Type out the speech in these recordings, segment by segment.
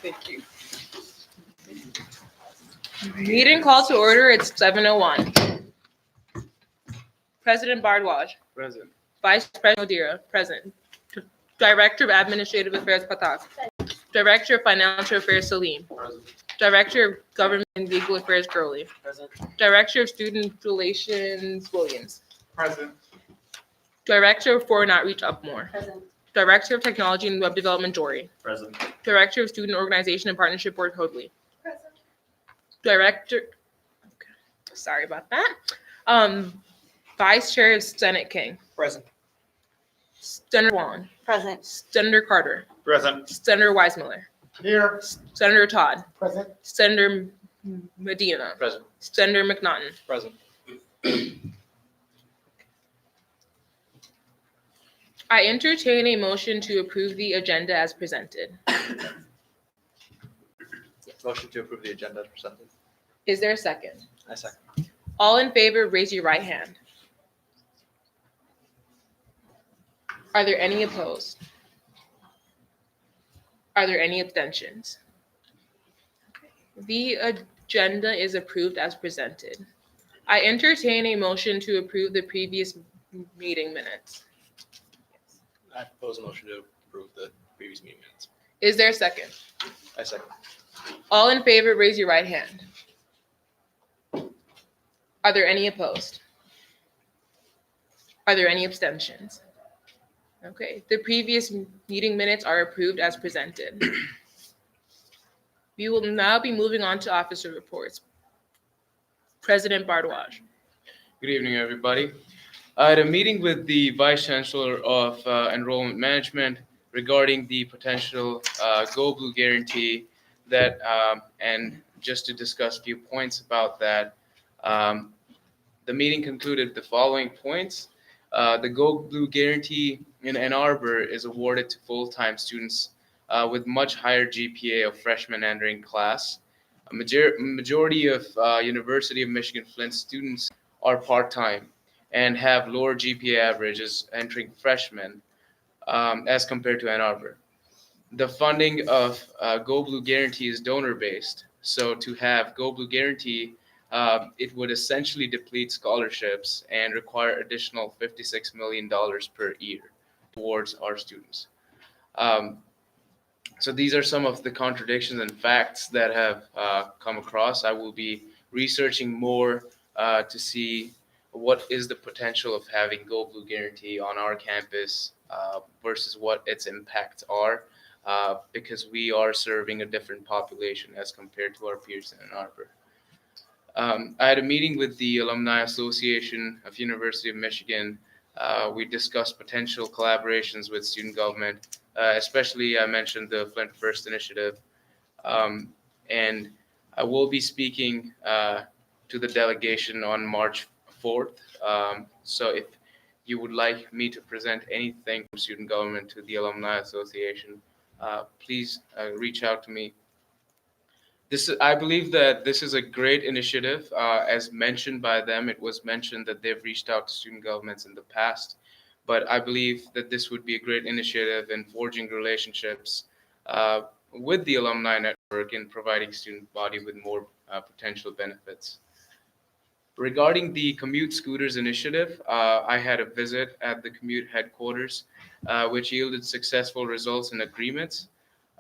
Thank you. Meeting call to order. It's 7:01. President Bardwaj. Present. Vice President Odira. Present. Director of Administrative Affairs Patak. Director of Financial Affairs Salim. Present. Director of Government and Legal Affairs Gurley. Present. Director of Student Relations Williams. Present. Director of Foreign Outreach Upmore. Present. Director of Technology and Web Development Dory. Present. Director of Student Organization and Partnership Board Hoadley. Present. Director, okay, sorry about that. Vice Chair of Senate King. Present. Senator Wong. Present. Senator Carter. Present. Senator Weissmuller. Here. Senator Todd. Present. Senator Medina. Present. Senator McNaughton. Present. I entertain a motion to approve the agenda as presented. Motion to approve the agenda as presented. Is there a second? I second. All in favor, raise your right hand. Are there any opposed? Are there any abstentions? The agenda is approved as presented. I entertain a motion to approve the previous meeting minutes. I propose a motion to approve the previous meeting minutes. Is there a second? I second. All in favor, raise your right hand. Are there any opposed? Are there any abstentions? Okay, the previous meeting minutes are approved as presented. We will now be moving on to officer reports. President Bardwaj. Good evening, everybody. I had a meeting with the Vice Chancellor of Enrollment Management regarding the potential Go Blue guarantee that, and just to discuss a few points about that. The meeting concluded the following points. The Go Blue guarantee in Ann Arbor is awarded to full-time students with much higher GPA of freshman entering class. A majority of University of Michigan-Flint students are part-time and have lower GPA averages entering freshmen as compared to Ann Arbor. The funding of Go Blue Guarantee is donor-based. So to have Go Blue Guarantee, it would essentially deplete scholarships and require additional $56 million per year towards our students. So these are some of the contradictions and facts that have come across. I will be researching more to see what is the potential of having Go Blue Guarantee on our campus versus what its impacts are, because we are serving a different population as compared to our peers in Ann Arbor. I had a meeting with the Alumni Association of University of Michigan. We discussed potential collaborations with student government, especially I mentioned the Flint First initiative. And I will be speaking to the delegation on March 4th. So if you would like me to present anything from student government to the Alumni Association, please reach out to me. I believe that this is a great initiative. As mentioned by them, it was mentioned that they've reached out to student governments in the past, but I believe that this would be a great initiative in forging relationships with the alumni network and providing student body with more potential benefits. Regarding the Commute Scooters initiative, I had a visit at the Commute headquarters, which yielded successful results and agreements.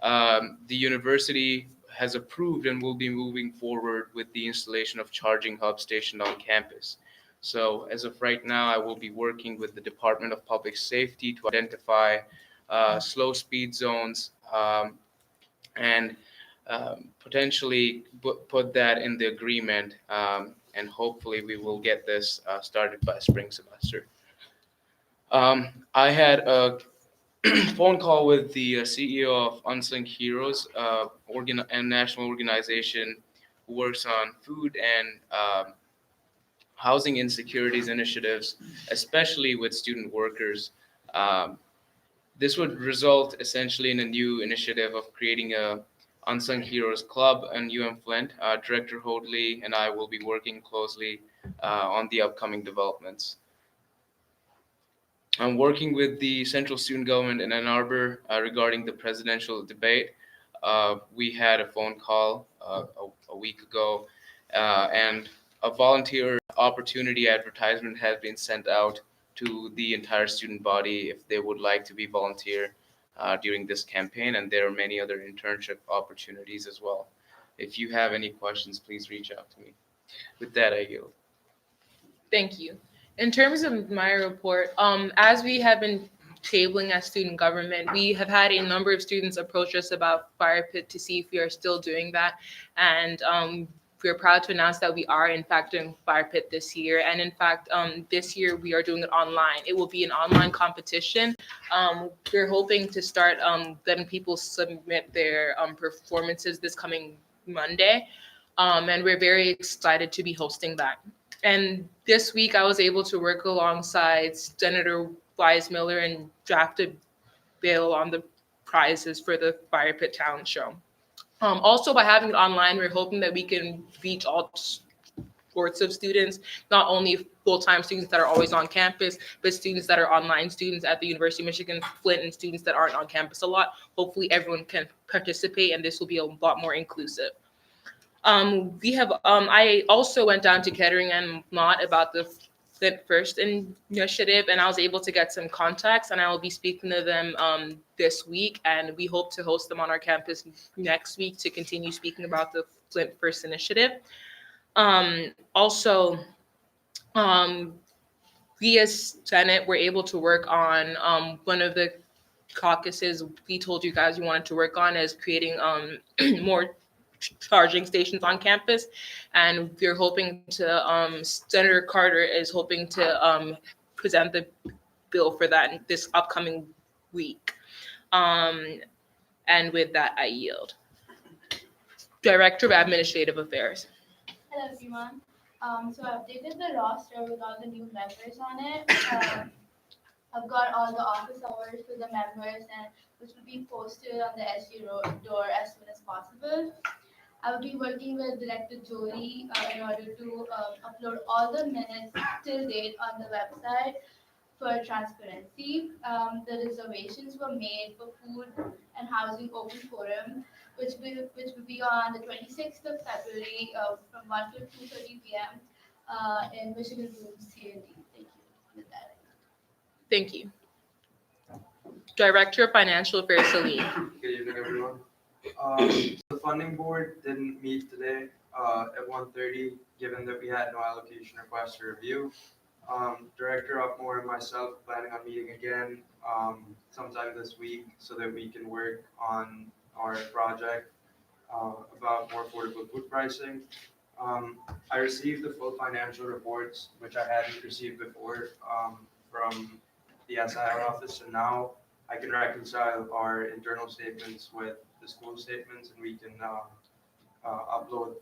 The university has approved and will be moving forward with the installation of charging hub station on campus. So as of right now, I will be working with the Department of Public Safety to identify slow speed zones and potentially put that in the agreement, and hopefully we will get this started by spring semester. I had a phone call with the CEO of Unsung Heroes, a national organization who works on food and housing insecurities initiatives, especially with student workers. This would result essentially in a new initiative of creating a Unsung Heroes Club in Flint. Director Hoadley and I will be working closely on the upcoming developments. I'm working with the Central Student Government in Ann Arbor regarding the presidential debate. we had a phone call a week ago, and a volunteer opportunity advertisement has been sent out to the entire student body if they would like to be volunteer during this campaign, and there are many other internship opportunities as well. If you have any questions, please reach out to me. With that, I yield. Thank you. In terms of my report, as we have been tabling as student government, we have had a number of students approach us about Fire Pit to see if we are still doing that. And we're proud to announce that we are in fact doing Fire Pit this year. And in fact, this year we are doing it online. It will be an online competition. We're hoping to start letting people submit their performances this coming Monday. And we're very excited to be hosting that. And this week, I was able to work alongside Senator Wise Miller and draft a bill on the prizes for the Fire Pit Talent Show. Also, by having it online, we're hoping that we can reach all sorts of students, not only full-time students that are always on campus, but students that are online students at the University of Michigan-Flint and students that aren't on campus a lot. Hopefully, everyone can participate, and this will be a lot more inclusive. I also went down to Kettering and Mott about the Flint First initiative, and I was able to get some contacts, and I will be speaking to them this week, and we hope to host them on our campus next week to continue speaking about the Flint First initiative. Also, we as Senate were able to work on one of the caucuses we told you guys we wanted to work on is creating more charging stations on campus, and we're hoping to Senator Carter is hoping to present the bill for that this upcoming week. And with that, I yield. Director of Administrative Affairs. Hello everyone. So I updated the roster with all the new members on it. I've got all the office hours for the members, and which will be posted on the SU door as soon as possible. I will be working with Director Jory in order to upload all the minutes till date on the website for transparency. The reservations were made for food and housing open forum, which will be on the 26th of February from 1 to 2:30 p.m. In Michigan Room C&D. Thank you. With that. Thank you. Director of Financial Affairs, Salim. Good evening, everyone. The funding board didn't meet today at 1:30, given that we had no allocation request to review. Director Upmore and myself planning on meeting again sometime this week so that we can work on our project about more affordable food pricing. I received the full financial reports, which I hadn't received before from the SIR office, and now I can reconcile our internal statements with the school statements, and we can upload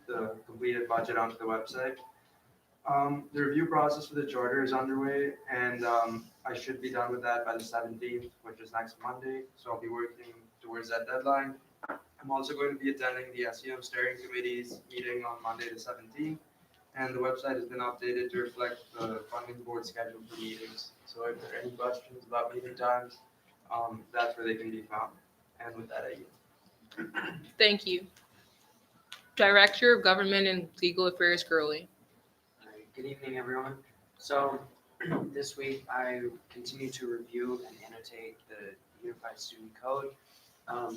the completed budget onto the website. The review process for the charter is underway, and I should be done with that by the 17th, which is next Monday. So I'll be working towards that deadline. I'm also going to be attending the SEM Steering Committee's meeting on Monday the 17th, and the website has been updated to reflect the funding board schedule for meetings. So if there are any questions about meeting times, that's where they can be found. And with that, I yield. Thank you. Director of Government and Legal Affairs, Gurley. All right, good evening, everyone. So this week I continue to review and annotate the Unified Student Code.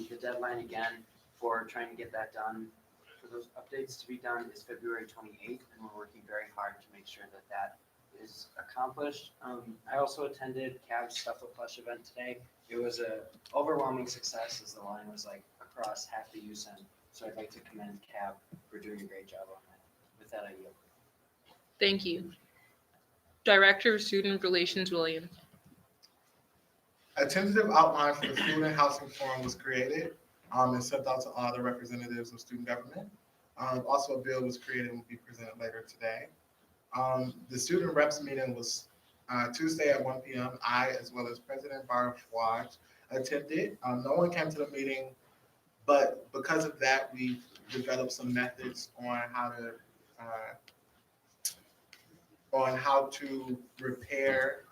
The deadline again for trying to get that done, for those updates to be done, is February 28th, and we're working very hard to make sure that that is accomplished. I also attended CAB's Stuff with Plush event today. It was a overwhelming success as the line was like across half the USEN. So I'd like to commend CAB for doing a great job on that. With that, I yield. Thank you. Director of Student Relations, Williams. A tentative outline for the Student Housing Forum was created and sent out to all the representatives of student government. Also, a bill was created and will be presented later today. The student reps meeting was Tuesday at 1 p.m. I, as well as President Barb Schwartz, attended. No one came to the meeting, but because of that, we developed some methods on how to repair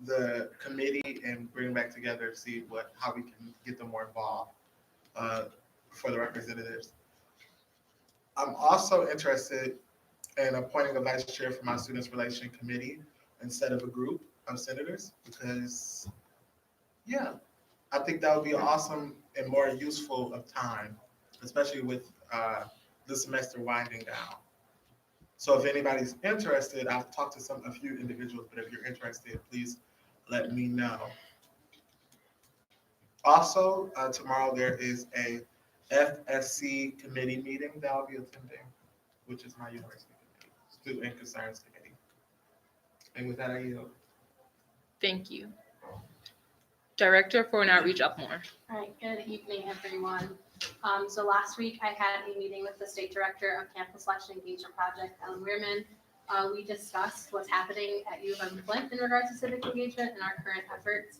the committee and bring them back together to see how we can get them more involved. for the representatives. I'm also interested in appointing a vice chair for my Students Relation Committee instead of a group of senators because, yeah, I think that would be awesome and more useful of time, especially with the semester winding down. So if anybody's interested, I've talked to a few individuals, but if you're interested, please let me know. Also, tomorrow there is a FSC committee meeting that I'll be attending, which is my university committee, Student Concerns Committee. And with that, I yield. Thank you. Director for an Outreach Upmore. All right, good evening, everyone. So last week I had a meeting with the State Director of Campus Selection Engagement Project, Ellen Weirman. We discussed what's happening at U of M-Flint in regards to civic engagement and our current efforts,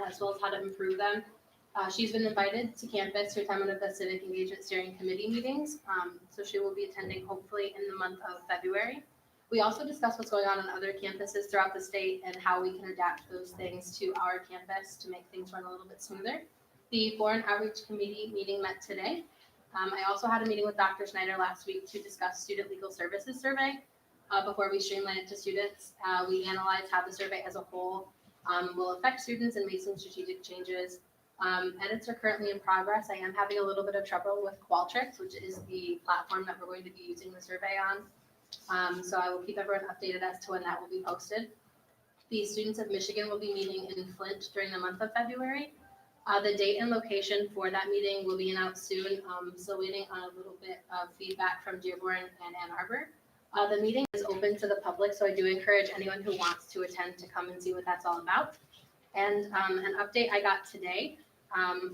as well as how to improve them. She's been invited to campus to attend one of the civic engagement steering committee meetings, so she will be attending hopefully in the month of February. We also discussed what's going on other campuses throughout the state and how we can adapt those things to our campus to make things run a little bit smoother. The Foreign Outreach Committee meeting met today. I also had a meeting with Dr. Schneider last week to discuss Student Legal Services Survey. Before we streamline it to students, we analyzed how the survey as a whole will affect students and made some strategic changes. Edits are currently in progress. I am having a little bit of trouble with Qualtrics, which is the platform that we're going to be using the survey on. So I will keep everyone updated as to when that will be posted. The students of Michigan will be meeting in Flint during the month of February. The date and location for that meeting will be announced soon. So waiting on a little bit of feedback from Dearborn and Ann Arbor. The meeting is open to the public, so I do encourage anyone who wants to attend to come and see what that's all about. And an update I got today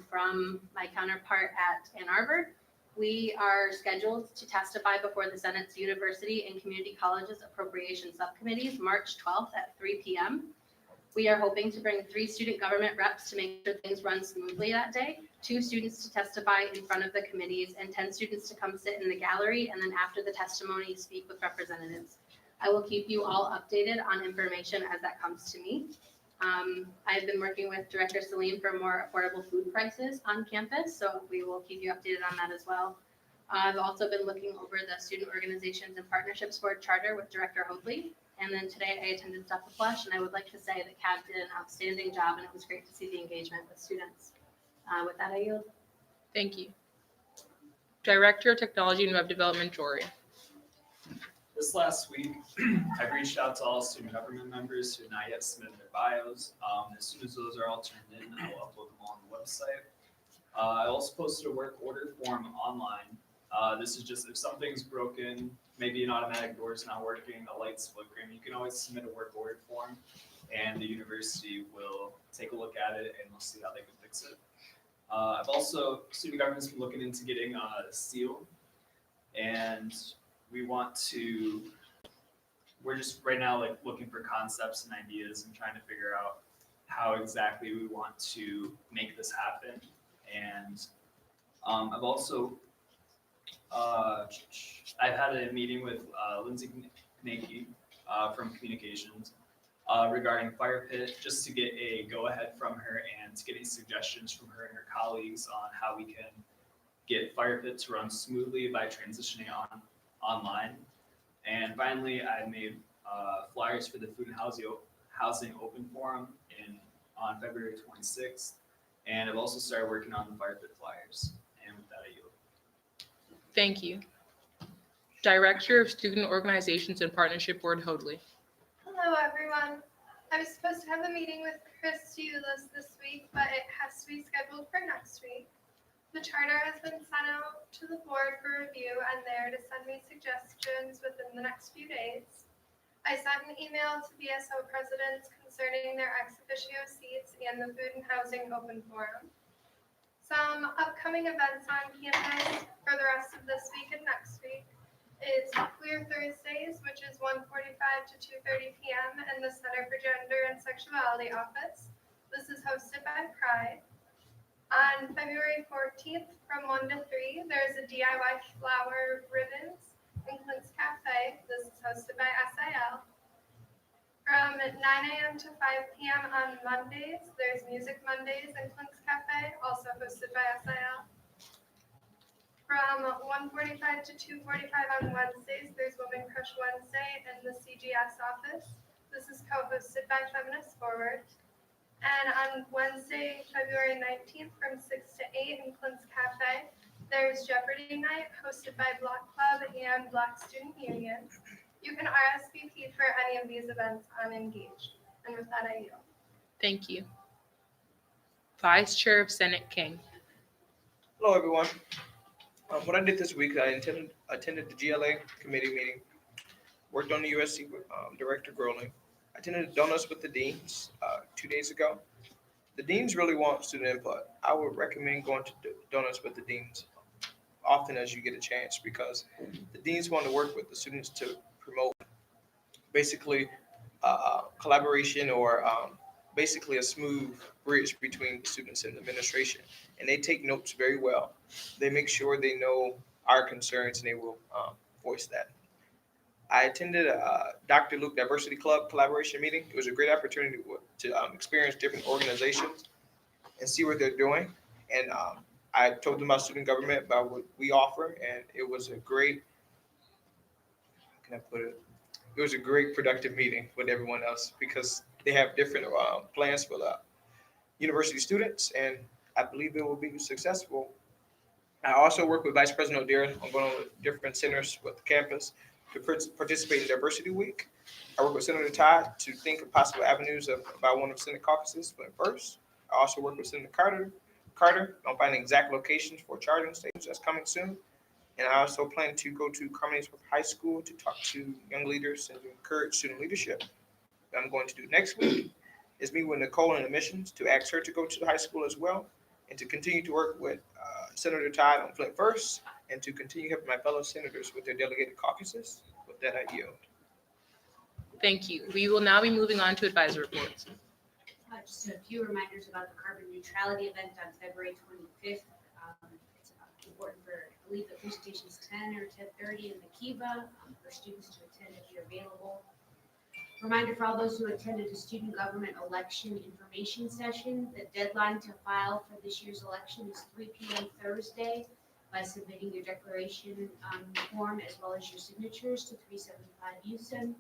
from my counterpart at Ann Arbor. We are scheduled to testify before the Senate's University and Community Colleges Appropriation Subcommittees March 12th at 3 p.m. We are hoping to bring 3 student government reps to make sure things run smoothly that day, 2 students to testify in front of the committees, and 10 students to come sit in the gallery and then after the testimony speak with representatives. I will keep you all updated on information as that comes to me. I've been working with Director Salim for more affordable food prices on campus, so we will keep you updated on that as well. I've also been looking over the Student Organizations and Partnerships Board Charter with Director Hoadley. And then today I attended Stuff the Flush, and I would like to say that CAB did an outstanding job, and it was great to see the engagement with students. With that, I yield. Thank you. Director of Technology and Web Development, Jory. This last week, I've reached out to all student government members who have not yet submitted their bios. As soon as those are all turned in, I will upload them all on the website. I also posted a work order form online. This is just if something's broken, maybe an automatic door is not working, a light's flickering, you can always submit a work order form and the university will take a look at it and we'll see how they can fix it. I've also, student government's been looking into getting a seal, and we're just right now like looking for concepts and ideas and trying to figure out how exactly we want to make this happen. And I've also I've had a meeting with Lindsay Knake from Communications regarding Fire Pit, just to get a go-ahead from her and to get any suggestions from her and her colleagues on how we can get Fire Pit to run smoothly by transitioning online. And finally, I made flyers for the Food and Housing Open Forum on February 26th. And I've also started working on the Fire Pit flyers. And with that, I yield. Thank you. Director of Student Organizations and Partnership Board, Hoadley. Hello, everyone. I was supposed to have a meeting with Chris Eulis this week, but it has to be scheduled for next week. The charter has been sent out to the board for review, and they're to send me suggestions within the next few days. I sent an email to BSO presidents concerning their ex officio seats and the Food and Housing Open Forum. Some upcoming events on campus for the rest of this week and next week is Queer Thursdays, which is 1:45 to 2:30 p.m. in the Center for Gender and Sexuality office. This is hosted by Pride. On February 14th from 1 to 3, there's a DIY flower ribbons in Clint's Cafe. This is hosted by SIL. From 9 a.m. to 5 p.m. on Mondays, there's Music Mondays in Clint's Cafe, also hosted by SIL. From 1:45 to 2:45 on Wednesdays, there's Women Crush Wednesday in the CGS office. This is co-hosted by Feminist Forward. And on Wednesday, February 19th, from 6 to 8 in Clint's Cafe, there's Jeopardy Night hosted by Block Club and Block Student Union. You can RSVP for any of these events on Engage. And with that, I yield. Thank you. Vice Chair of Senate King. Hello, everyone. What I did this week, I attended the GLA committee meeting, worked on the USC with Director Growling. I attended Donuts with the Deans 2 days ago. The Deans really want student input. I would recommend going to Donuts with the Deans often as you get a chance, because the Deans want to work with the students to promote basically collaboration, or basically a smooth bridge between students and administration. And they take notes very well. They make sure they know our concerns, and they will voice that. I attended a Dr. Luke Diversity Club collaboration meeting. It was a great opportunity to experience different organizations and see what they're doing. And I told them about student government, about what we offer, and it was a great, how can I put it? It was a great productive meeting with everyone else, because they have different plans for the university students, and I believe it will be successful. I also work with Vice President O'Dear on going on different centers with the campus to participate in Diversity Week. I work with Senator Todd to think of possible avenues about one of Senate caucuses for first. I also work with Senator Carter on finding exact locations for charging stations that's coming soon. And I also plan to go to Carmelsville High School to talk to young leaders and to encourage student leadership. What I'm going to do next week is meet with Nicole in admissions to ask her to go to the high school as well, and to continue to work with Senator Todd on Flint First, and to continue helping my fellow senators with their delegated caucuses. With that, I yield. Thank you. We will now be moving on to advisor reports. Just a few reminders about the carbon neutrality event on February 25th. It's important I believe the presentation is 10 or 10:30 in the Kiva for students to attend if you're available. Reminder for all those who attended the student government election information session, the deadline to file for this year's election is 3 p.m. Thursday by submitting your declaration form as well as your signatures to 375 Houston.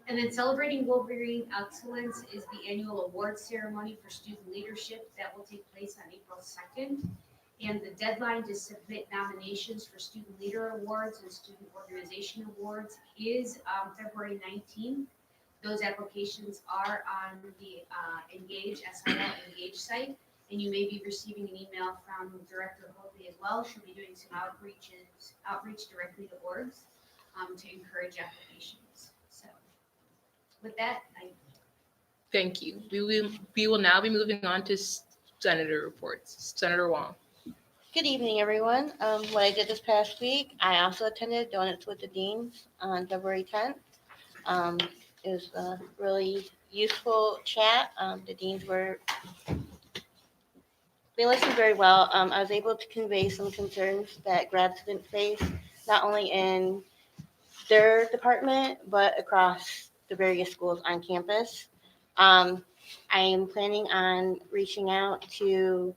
And then Celebrating Wolverine Excellence is the annual award ceremony for student leadership that will take place on April 2nd. And the deadline to submit nominations for Student Leader Awards and Student Organization Awards is February 19th. Those applications are on the Engage, SIL Engage site, and you may be receiving an email from Director Hoadley as well. She'll be doing some outreach directly to boards to encourage applications. So with that, Thank you. We will now be moving on to senator reports. Senator Wong. Good evening, everyone. What I did this past week, I also attended Donuts with the Deans on February 10th. It was a really useful chat. The deans they listened very well. I was able to convey some concerns that grad students face, not only in their department, but across the various schools on campus. I am planning on reaching out to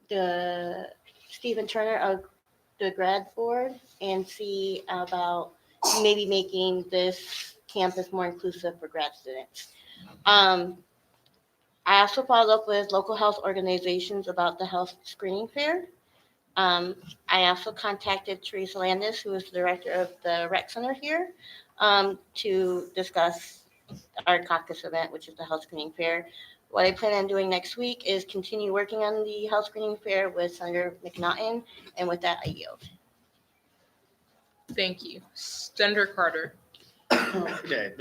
the Stephen Turner of the grad board and see about maybe making this campus more inclusive for grad students. I also followed up with local health organizations about the health screening fair. I also contacted Teresa Landis, who is the director of the rec center here, to discuss our caucus event, which is the health screening fair. What I plan on doing next week is continue working on the health screening fair with Senator McNaughton, and with that, I yield. Thank you. Senator Carter. Okay,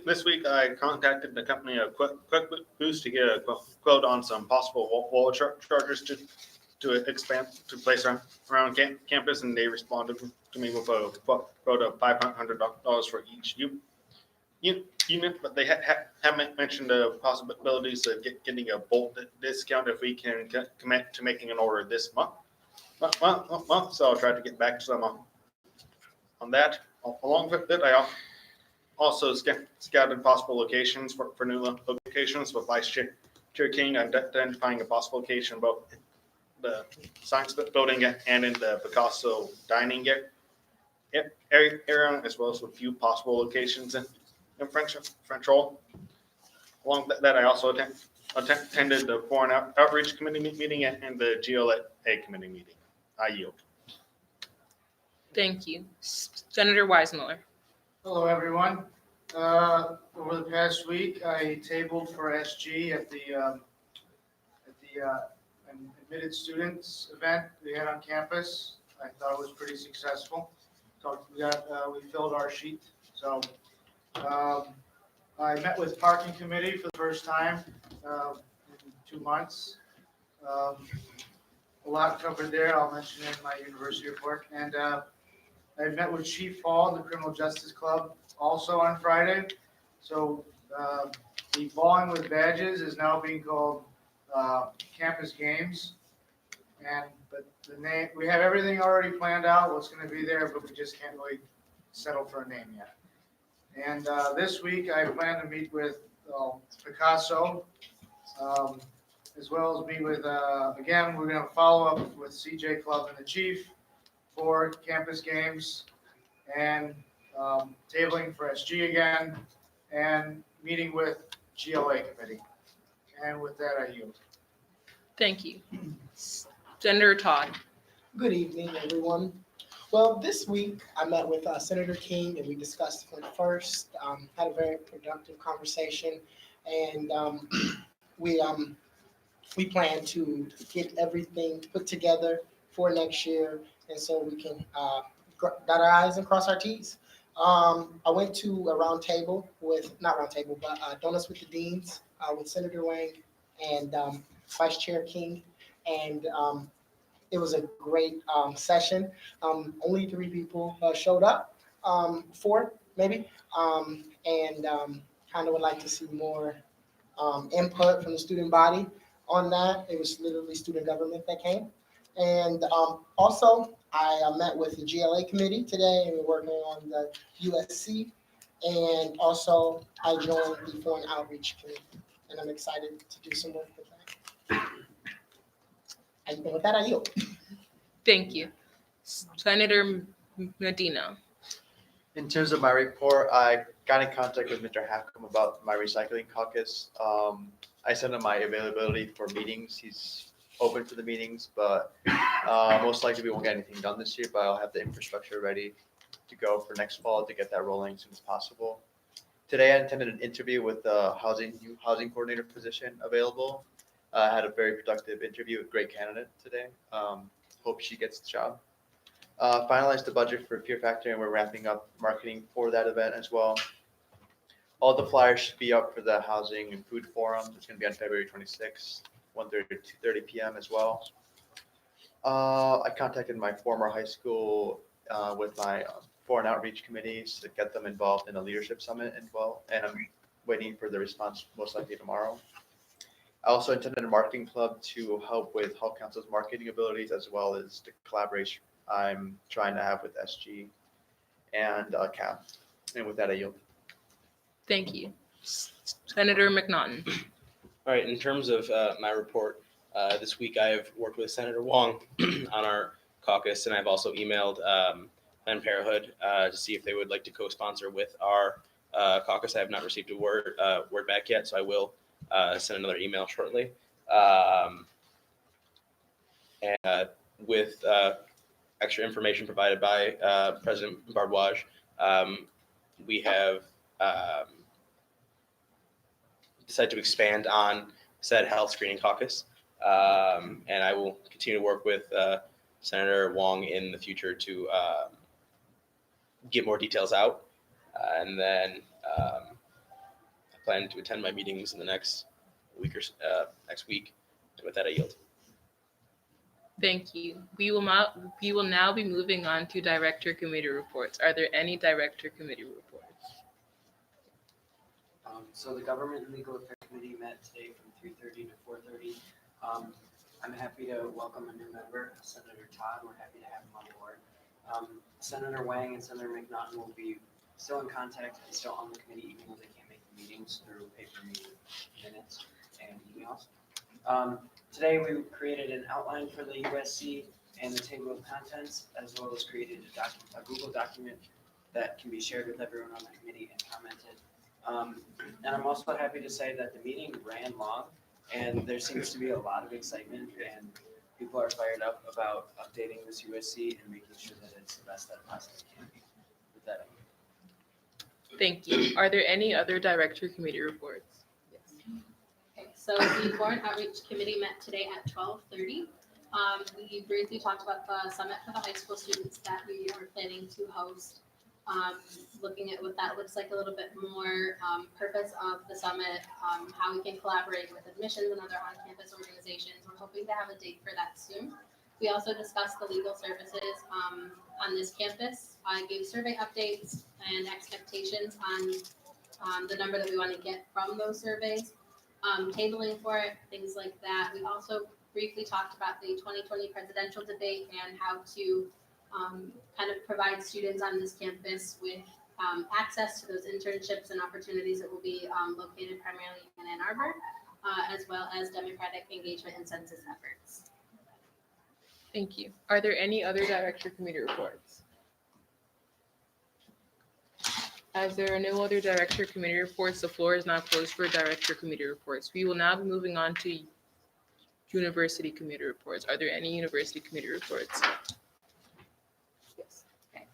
this week I contacted the company of Quick Boost to get a quote on some possible wall chargers to expand to place around campus, and they responded to me with a quote of $500 for each unit, but they haven't mentioned the possibilities of getting a bulk discount if we can commit to making an order this month. So I'll try to get back to them on that. Along with it, I also scouted possible locations for new locations with Vice Chair King, identifying a possible location both the science building and in the Picasso dining area, as well as a few possible locations in French Hall. Along with that, I also attended the Foreign Outreach Committee meeting and the GLA Committee meeting. I yield. Thank you. Senator Weismuller. Hello, everyone. Over the past week, I tabled for SG at the admitted students event we had on campus. I thought it was pretty successful. So we filled our sheet. So I met with parking committee for the first time in 2 months. A lot covered there. I'll mention in my university report. And I met with Chief Hall, the Criminal Justice Club, also on Friday. So the bowling with badges is now being called Campus Games. But the name, we have everything already planned out, what's going to be there, but we just can't really settle for a name yet. And this week I plan to meet with Picasso, as well as meet with, again, we're going to follow up with CJ Club and the Chief for Campus Games, and tabling for SG again, and meeting with GLA Committee. And with that, I yield. Thank you. Senator Todd. Good evening, everyone. Well, this week I met with Senator King and we discussed Flint first. Had a very productive conversation, and we plan to get everything put together for next year, and so we can dot our I's and cross our T's. I went to a Donuts with the Deans with Senator Wang and Vice Chair King, and it was a great session. Only 3 people showed up, 4 maybe, and kind of would like to see more input from the student body on that. It was literally student government that came. And also, I met with the GLA committee today, and we're working on the USC. And also, I joined the Foreign Outreach Committee, and I'm excited to do some work with that. And with that, I yield. Thank you. Senator Medina. In terms of my report, I got in contact with Mr. Hackham about my recycling caucus. I sent him my availability for meetings. He's open for the meetings, but most likely we won't get anything done this year, but I'll have the infrastructure ready to go for next fall to get that rolling as soon as possible. Today I attended an interview with the new housing coordinator position available. I had a very productive interview with a great candidate today. Hope she gets the job. Finalized the budget for Fear Factor, and we're wrapping up marketing for that event as well. All the flyers should be up for the Housing and Food Forum. It's going to be on February 26th, 1:30 to 2:30 p.m. as well. I contacted my former high school with my foreign outreach committees to get them involved in a leadership summit as well, and I'm waiting for the response most likely tomorrow. I also attended a marketing club to help with Health Council's marketing abilities, as well as the collaboration I'm trying to have with SG and CAP. And with that, I yield. Thank you. Senator McNaughton. All right, in terms of my report, this week I have worked with Senator Wong on our caucus, and I've also emailed Planned Parenthood to see if they would like to co-sponsor with our caucus. I have not received a word back yet, so I will send another email shortly. And with extra information provided by President Barbouage, we have decided to expand on said health screening caucus. And I will continue to work with Senator Wong in the future to get more details out. And then I plan to attend my meetings in the next week or next week. And with that, I yield. Thank you. We will now be moving on to director committee reports. Are there any director committee reports? So the Government and Legal Affairs Committee met today from 3:30 to 4:30. I'm happy to welcome a new member, Senator Todd. We're happy to have him on board. Senator Wang and Senator McNaughton will be still in contact and still on the committee, even though they can't make the meetings through paper meeting minutes and emails. Today, we created an outline for the USC and the table of contents, as well as created a Google document that can be shared with everyone on the committee and commented. And I'm also happy to say that the meeting ran long, and there seems to be a lot of excitement, and people are fired up about updating this USC and making sure that it's the best that it possibly can be. With that, Thank you. Are there any other director committee reports? Okay, so the Foreign Outreach Committee met today at 12:30. We briefly talked about the summit for the high school students that we are planning to host. Looking at what that looks like a little bit more, purpose of the summit, how we can collaborate with admissions and other on-campus organizations. We're hoping to have a date for that soon. We also discussed the legal services on this campus. I gave survey updates and expectations on the number that we want to get from those surveys, tabling for it, things like that. We also briefly talked about the 2020 presidential debate and how to kind of provide students on this campus with access to those internships and opportunities that will be located primarily in Ann Arbor, as well as democratic engagement and census efforts. Thank you. Are there any other director committee reports? As there are no other director committee reports, the floor is now closed for director committee reports. We will now be moving on to university committee reports. Are there any university committee reports? Yes. Okay.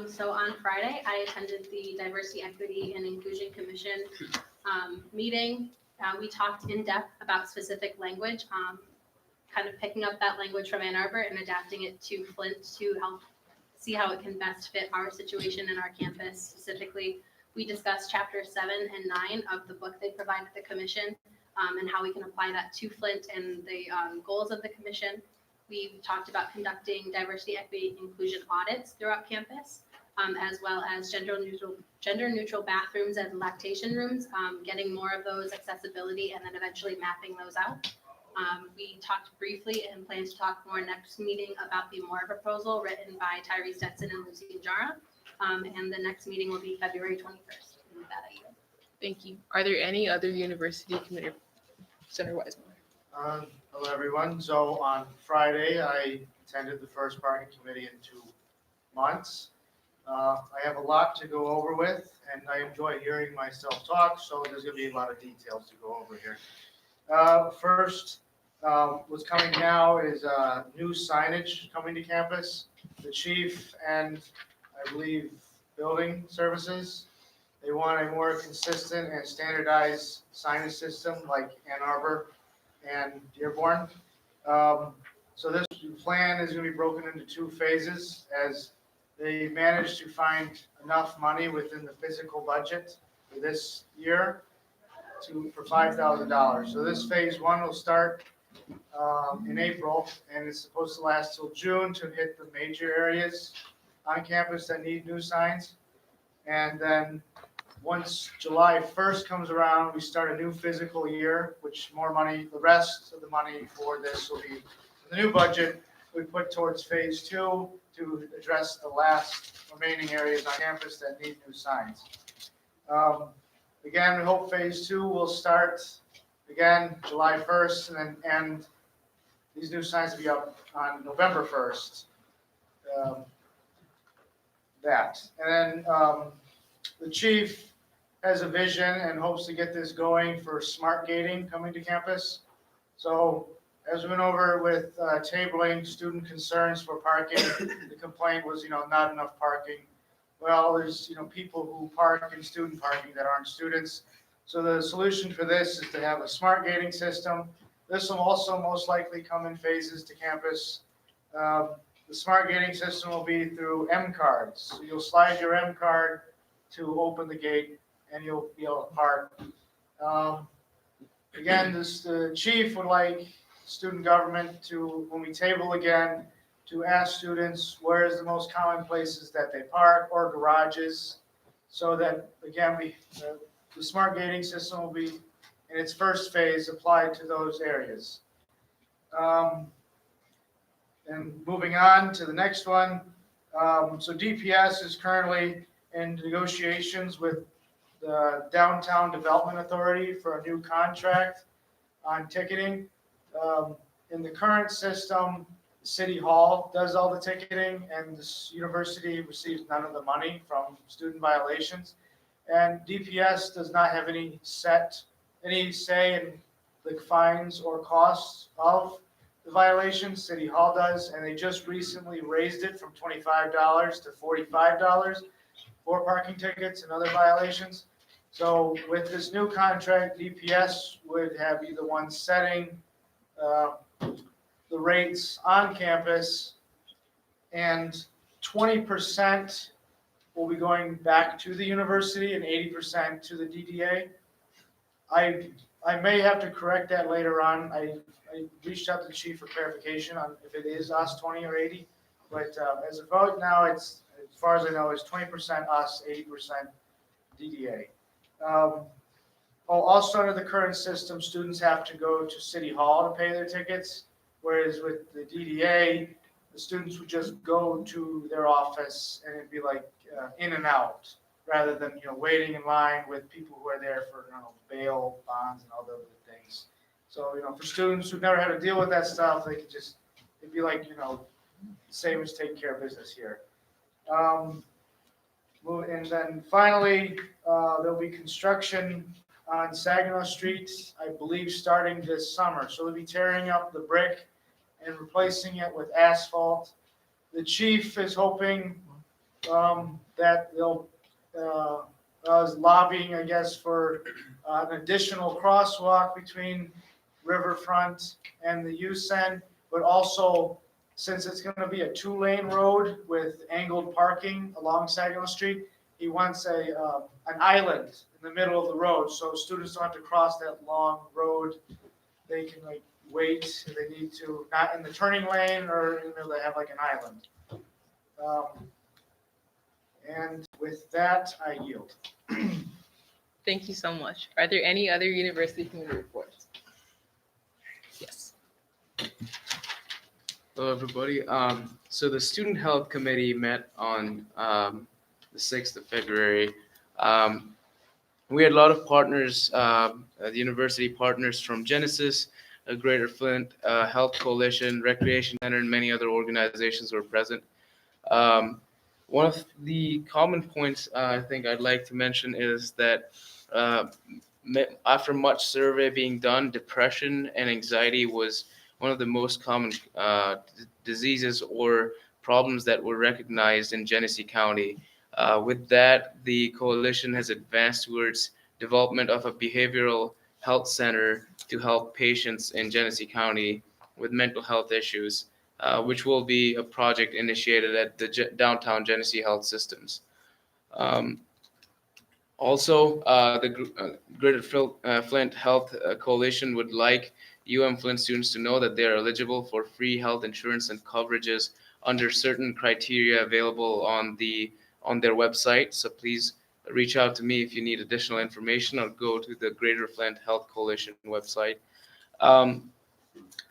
So on Friday, I attended the Diversity, Equity, and Inclusion Commission meeting. We talked in depth about specific language, kind of picking up that language from Ann Arbor and adapting it to Flint to help see how it can best fit our situation and our campus. Specifically, we discussed chapters 7 and 9 of the book they provided the commission, and how we can apply that to Flint and the goals of the commission. We talked about conducting diversity, equity, inclusion audits throughout campus, as well as gender neutral bathrooms and lactation rooms, getting more of those accessibility and then eventually mapping those out. We talked briefly and plan to talk more next meeting about the Moore proposal written by Tyree Stetson and Lucy Jara. And the next meeting will be February 21st. And with that, I yield. Thank you. Are there any other university committee? Senator Wiseman. Hello, everyone. So on Friday, I attended the first parking committee in 2 months. I have a lot to go over with, and I enjoy hearing myself talk, so there's going to be a lot of details to go over here. First, what's coming now is new signage coming to campus. The chief and I believe building services, they want a more consistent and standardized signage system like Ann Arbor and Dearborn. So this plan is going to be broken into 2 phases as they managed to find enough money within the physical budget for this year for $5,000. So this phase 1 will start in April, and it's supposed to last till June to hit the major areas on campus that need new signs. And then once July 1st comes around, we start a new physical year, which more money, the rest of the money for this will be the new budget we put towards phase 2 to address the last remaining areas on campus that need new signs. Again, we hope phase 2 will start again July 1st and then end. These new signs will be up on November 1st. And then the chief has a vision and hopes to get this going for smart gating coming to campus. So as we went over with tabling student concerns for parking, the complaint was, not enough parking. Well, there's, people who park in student parking that aren't students. So the solution for this is to have a smart gating system. This will also most likely come in phases to campus. The smart gating system will be through M cards. So you'll slide your M card to open the gate and you'll be able to park. Again, the chief would like student government to, when we table again, to ask students where is the most common places that they park or garages, so that, again, the smart gating system will be in its first phase applied to those areas. And moving on to the next one. So DPS is currently in negotiations with the Downtown Development Authority for a new contract on ticketing. In the current system, City Hall does all the ticketing and this university receives none of the money from student violations. And DPS does not have any say in the fines or costs of the violations. City Hall does, and they just recently raised it from $25 to $45 for parking tickets and other violations. So with this new contract, DPS would have be the one setting the rates on campus, and 20% will be going back to the university and 80% to the DDA. I may have to correct that later on. I reached out to the chief for clarification on if it is us 20 or 80, but as of right now, it's, as far as I know, it's 20% us, 80% DDA. Also under the current system, students have to go to City Hall to pay their tickets, whereas with the DDA, the students would just go to their office and it'd be like in and out, rather than, waiting in line with people who are there for, bail bonds and all the other things. So, for students who've never had to deal with that stuff, they could just, it'd be like, same as taking care of business here. And then finally, there'll be construction on Saginaw Street, I believe, starting this summer. So they'll be tearing up the brick and replacing it with asphalt. The chief is hoping that they'll, is lobbying, I guess, for an additional crosswalk between Riverfront and the USEN, but also, since it's going to be a 2-lane road with angled parking along Saginaw Street, he wants an island in the middle of the road, so students don't have to cross that long road. They can wait if they need to, not in the turning lane, or they have an island. And with that, I yield. Thank you so much. Are there any other university community reports? Yes. Hello, everybody. So the Student Health Committee met on the 6th of February. We had a lot of partners, the university partners from Genesis, Greater Flint, Health Coalition, Recreation Center, and many other organizations were present. One of the common points I think I'd like to mention is that after much survey being done, depression and anxiety was one of the most common diseases or problems that were recognized in Genesee County. With that, the coalition has advanced towards development of a behavioral health center to help patients in Genesee County with mental health issues, which will be a project initiated at the downtown Genesee Health Systems. Also, the Greater Flint Health Coalition would like Flint students to know that they are eligible for free health insurance and coverages under certain criteria available on their website. So please reach out to me if you need additional information, or go to the Greater Flint Health Coalition website.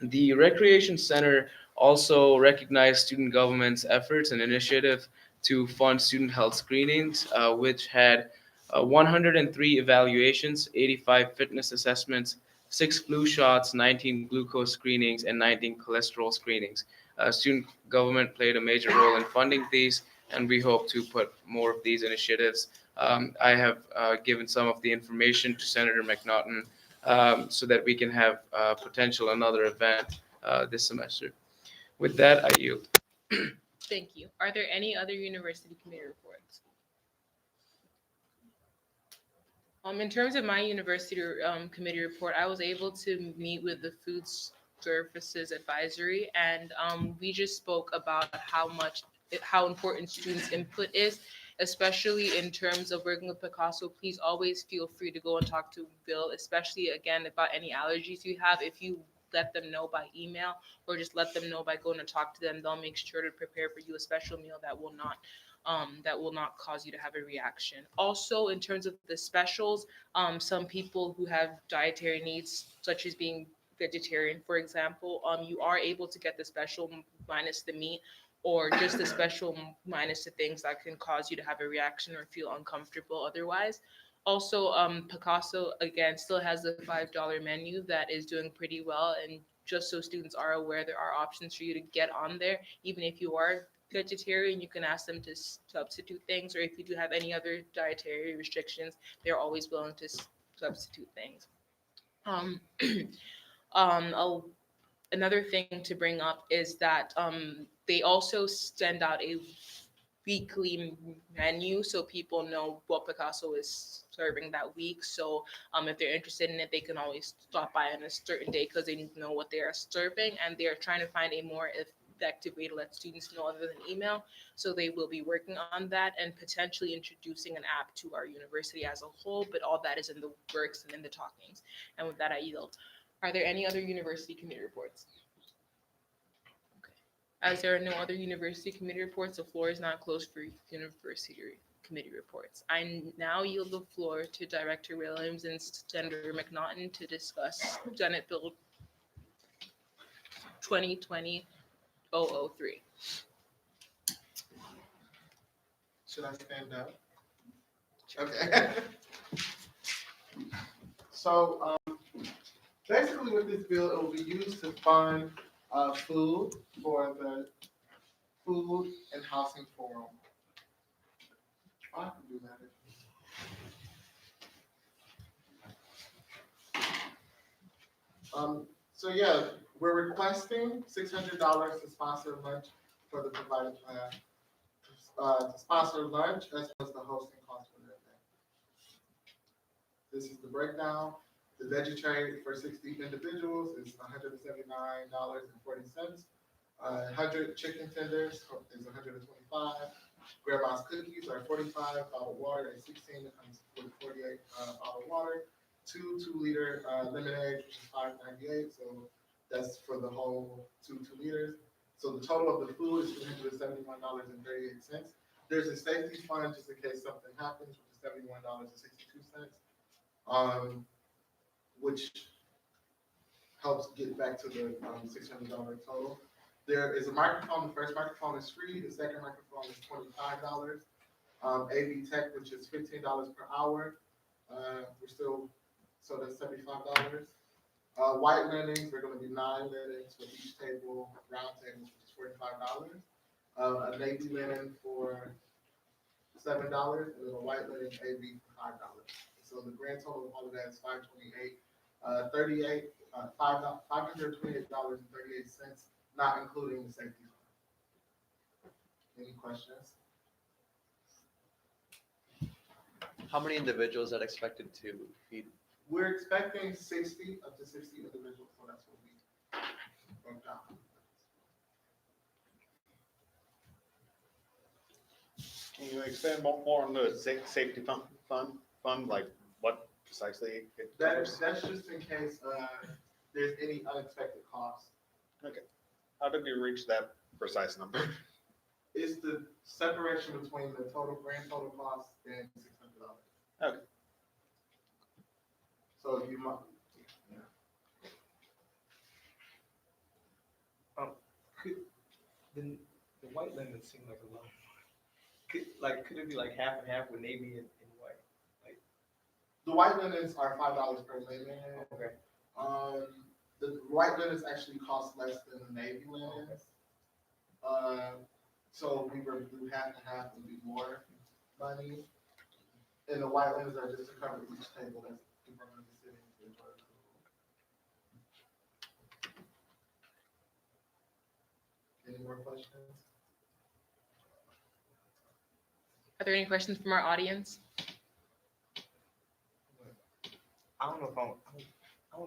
The Recreation Center also recognized student government's efforts and initiative to fund student health screenings, which had 103 evaluations, 85 fitness assessments, 6 flu shots, 19 glucose screenings, and 19 cholesterol screenings. Student government played a major role in funding these, and we hope to put more of these initiatives. I have given some of the information to Senator McNaughton so that we can have potential another event this semester. With that, I yield. Thank you. Are there any other university committee reports? In terms of my university committee report, I was able to meet with the Food Services Advisory, and we just spoke about how important students' input is, especially in terms of working with Picasso. Please always feel free to go and talk to Bill, especially again about any allergies you have. If you let them know by email, or just let them know by going to talk to them, they'll make sure to prepare for you a special meal that will not cause you to have a reaction. Also, in terms of the specials, some people who have dietary needs, such as being vegetarian, for example, you are able to get the special minus the meat, or just the special minus the things that can cause you to have a reaction or feel uncomfortable otherwise. Also, Picasso, again, still has the $5 menu that is doing pretty well, and just so students are aware there are options for you to get on there. Even if you are vegetarian, you can ask them to substitute things, or if you do have any other dietary restrictions, they're always willing to substitute things. Um, another thing to bring up is that they also send out a weekly menu so people know what Picasso is serving that week. So if they're interested in it, they can always stop by on a certain day because they know what they are serving, and they're trying to find a more effective way to let students know other than email. So they will be working on that and potentially introducing an app to our university as a whole, but all that is in the works and in the talkings. And with that, I yield. Are there any other university committee reports? As there are no other university committee reports, the floor is now closed for university committee reports. I now yield the floor to Director Williams and Senator McNaughton to discuss Senate Bill 2020-003. Should I stand up? Okay. So, basically with this bill, it will be used to fund, food for the Food and Housing Forum. I can do that. So yeah, we're requesting $600 to sponsor lunch for the provided plan. To sponsor lunch as well as the hosting cost for the event. This is the breakdown. The veggie tray for 60 individuals is $179.40. 100 chicken tenders is $125. Grandma's cookies are $45. Bottled water is $16. It comes with 48 bottled water. 2-liter lemonade, which is $5.98. So that's for the whole 2 liters. So the total of the food is $371.38. There's a safety fund just in case something happens, which is $71.62. Which helps get back to the $600 total. There is a microphone. The first microphone is free. The second microphone is $25. AV Tech, which is $15 per hour. So that's $75. White linens, there are going to be 9 linens for each table. Round tables, which is $45. A navy linen for $7, and then a white linen AV for $5. So the grand total of all of that is $528.38, not including the safety fund. Any questions? How many individuals are expected to feed? We're expecting 60 up to 60 individuals, so that's what we broke down. Can you expand more on the safety fund, like what precisely it covers? That's just in case there's any unexpected costs. Okay. How did you reach that precise number? It's the separation between the grand total cost and $600. Okay. So you might, yeah. Could the white linen seem like a lot? Could it be like half and half with navy and white? The white linens are $5 per linen. Okay. The white linens actually cost less than the navy linens. So we were do half and half would be more money. And the white linens are just to cover each table that's in front of the sitting. Any more questions? Are there any questions from our audience? I don't know if I want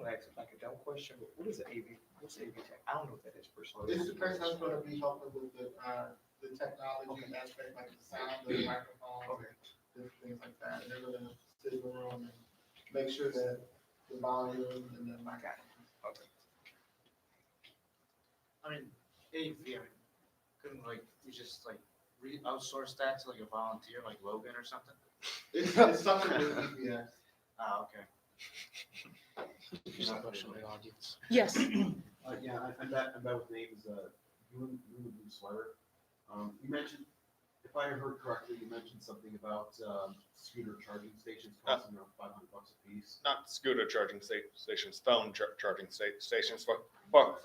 to ask like a dumb question, but what is the AV? What's AV Tech? I don't know what that is personally. It's the person that's going to be helping with the technology aspect, like the sound, the microphone, different things like that. And they're going to sit in the room and make sure that the volume and the microphone. Okay. I mean, couldn't we just outsource that to a volunteer like Logan or something? It's something with EPS. Ah, okay. Yes. Yeah, I'm back with names, you and Sweater. You mentioned If I heard correctly, you mentioned something about scooter charging stations costing around $500 a piece. Not scooter charging stations, phone charging stations for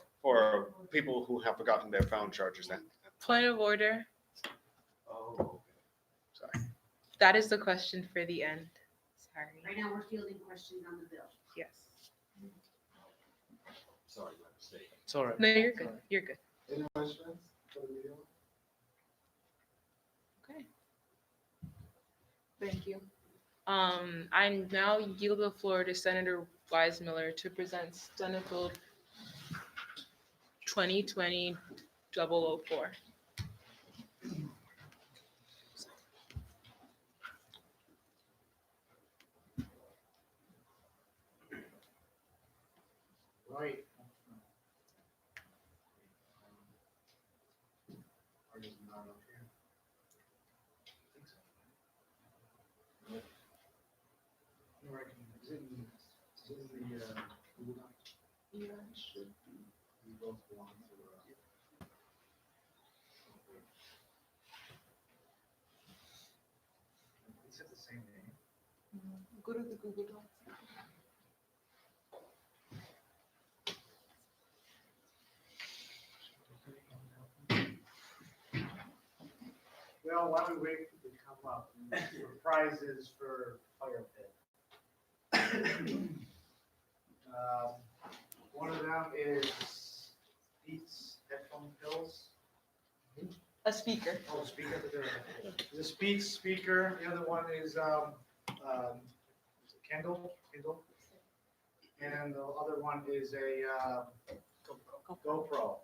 people who have forgotten their phone chargers. Then, Point of order. Oh, sorry. That is the question for the end. Sorry. Right now, we're fielding questions on the bill. Yes. sorry, my mistake. It's all right. No, you're good. You're good. Any questions for the video? Okay. Thank you. I now yield the floor to Senator Wise Miller to present Senate Bill 2020-004. Right. Or is it not up here? I think so. Nope. No, I can- is it in the, Google Doc? Yeah, it should be. We both belong to, It's got the same name. Go to the Google Docs. Well, why don't we wait for it to come up? For prizes for fire pit. One of them is Beats headphone pills. A speaker. Oh, speaker. The Speaks speaker. The other one is Kindle. And the other one is a GoPro.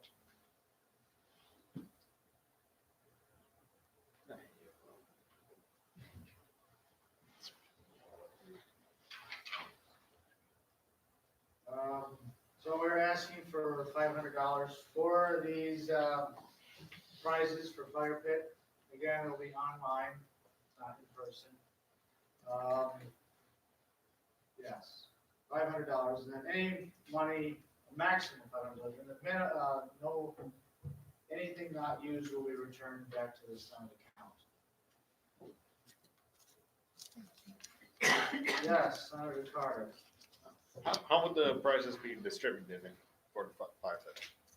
So we're asking for $500 for these prizes for fire pit. Again, it'll be online, not in person. Yes, $500, and then any money, maximum $500, and no, anything not used will be returned back to the Senate account. Yes, Senator Carter. How would the prizes be distributed for the five?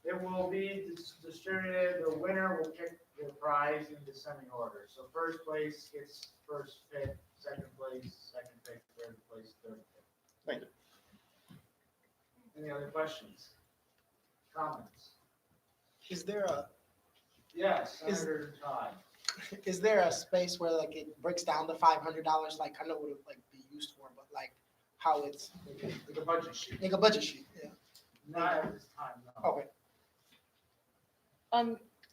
It will be distributed, the winner will pick the prize in descending order. So first place gets first pick, second place, second pick, third place, third pick. Thank you. Any other questions? Comments? Is there a, Yes, Is- Senator Todd. is there a space where like it breaks down the $500? Like I know what it would like be used for, but like how it's Like a budget sheet. like a budget sheet. Yeah. Not at this time, no. Okay.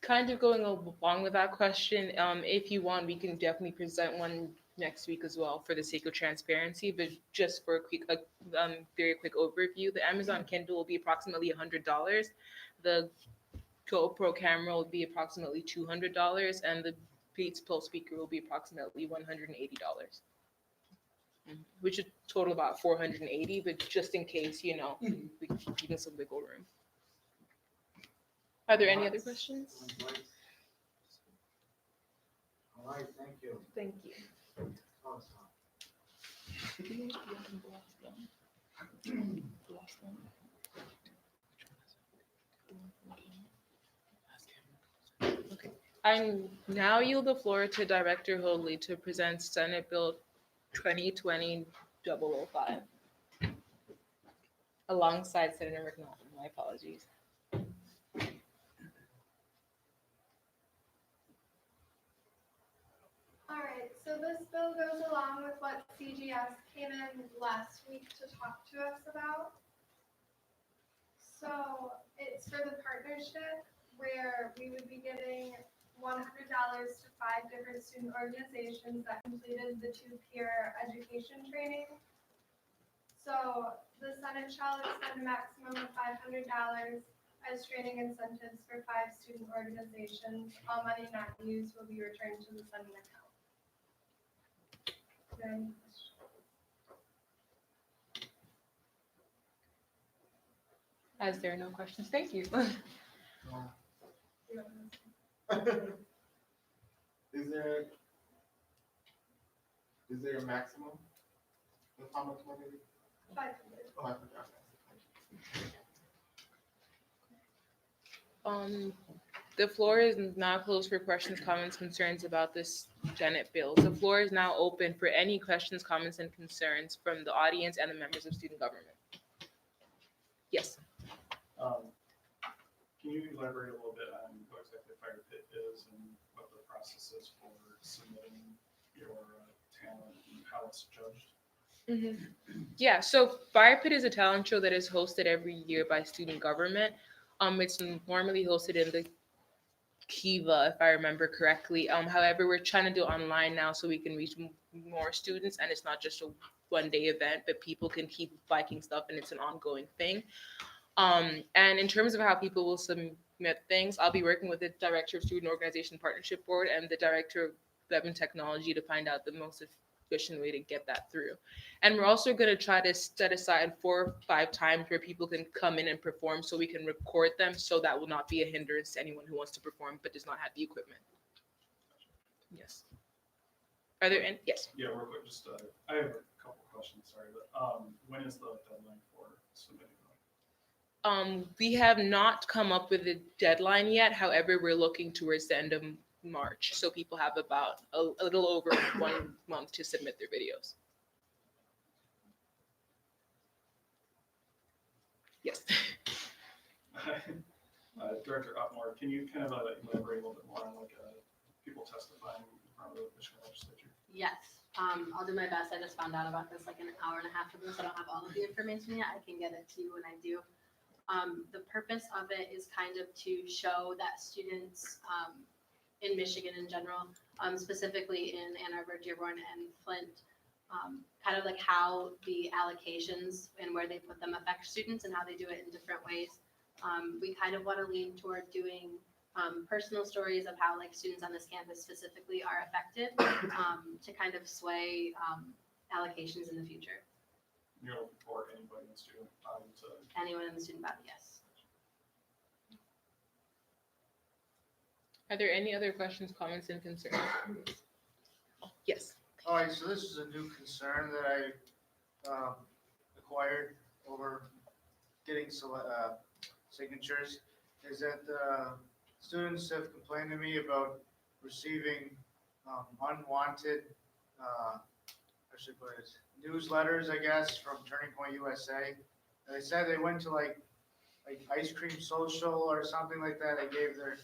Kind of going along with that question, if you want, we can definitely present one next week as well for the sake of transparency, but just for a very quick overview, the Amazon Kindle will be approximately $100. The GoPro camera will be approximately $200, and the Beats Pulse speaker will be approximately $180. Which would total about $480, but just in case, we give us some wiggle room. Are there any other questions? All right, thank you. Thank you. Oh, Okay. I now yield the floor to Director Hoadley to present Senate Bill 2020-005 alongside Senator McNaughton. My apologies. All right, so this bill goes along with what CGS came in last week to talk to us about. So it's for the partnership where we would be giving $100 to 5 different student organizations that completed the 2-peer education training. So the Senate shall extend a maximum of $500 as training incentives for 5 student organizations. All money not used will be returned to the Senate account. Then, As there are no questions, thank you. Is there a maximum? Of how much money? 500. Oh, I forgot. The floor is now closed for questions, comments, concerns about this Senate bill. The floor is now open for any questions, comments, and concerns from the audience and the members of student government. Yes. Can you elaborate a little bit on what exactly Fire Pit is and what the process is for submitting your talent and how it's judged? Yeah, so Fire Pit is a talent show that is hosted every year by student government. It's normally hosted in the Kiva, if I remember correctly. However, we're trying to do it online now so we can reach more students, and it's not just a one-day event, but people can keep liking stuff, and it's an ongoing thing. And in terms of how people will submit things, I'll be working with the director of Student Organization Partnership Board and the director of Web and Technology to find out the most efficient way to get that through. And we're also going to try to set aside 4 or 5 times where people can come in and perform so we can record them, so that will not be a hindrance to anyone who wants to perform but does not have the equipment. Yes. Are there any? Yes. Yeah, real quick, just, I have a couple questions, sorry, but when is the deadline for submitting? We have not come up with a deadline yet. However, we're looking towards the end of March, so people have about a little over 1 month to submit their videos. Yes. Director Upmore, can you kind of elaborate a little bit more on like people testifying in front of the Michigan legislature? Yes, I'll do my best. I just found out about this like an hour and a half ago, so I don't have all of the information yet. I can get it to you when I do. The purpose of it is kind of to show that students in Michigan in general, specifically in Ann Arbor, Dearborn, and Flint, kind of like how the allocations and where they put them affect students and how they do it in different ways. We kind of want to lean toward doing personal stories of how like students on this campus specifically are affected to kind of sway allocations in the future. You're looking for anybody in the student body to. Anyone in the student body, yes. Are there any other questions, comments, and concerns? Yes. All right, so this is a new concern that I acquired over getting signatures, is that students have complained to me about receiving unwanted, I should put it, newsletters, I guess, from Turning Point USA. And they said they went to like Ice Cream Social or something like that. They gave their,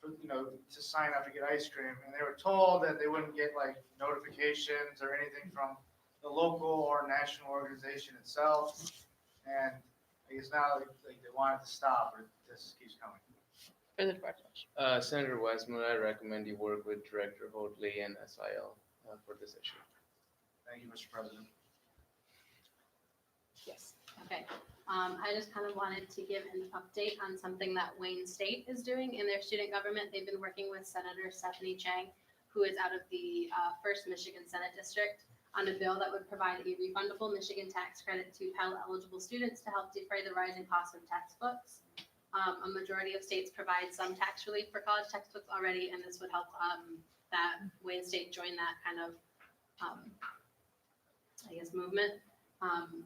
to sign up to get ice cream, and they were told that they wouldn't get like notifications or anything from the local or national organization itself. And I guess now they want it to stop, or this keeps coming. Further questions? Senator Westman, I recommend you work with Director Hoadley and SIL for this issue. Thank you, Mr. President. Yes. Okay. I just kind of wanted to give an update on something that Wayne State is doing in their student government. They've been working with Senator Stephanie Chang, who is out of the 1st Michigan Senate District, on a bill that would provide a refundable Michigan tax credit to Pell eligible students to help defray the rising cost of textbooks. A majority of states provide some tax relief for college textbooks already, and this would help that Wayne State join that kind of, movement.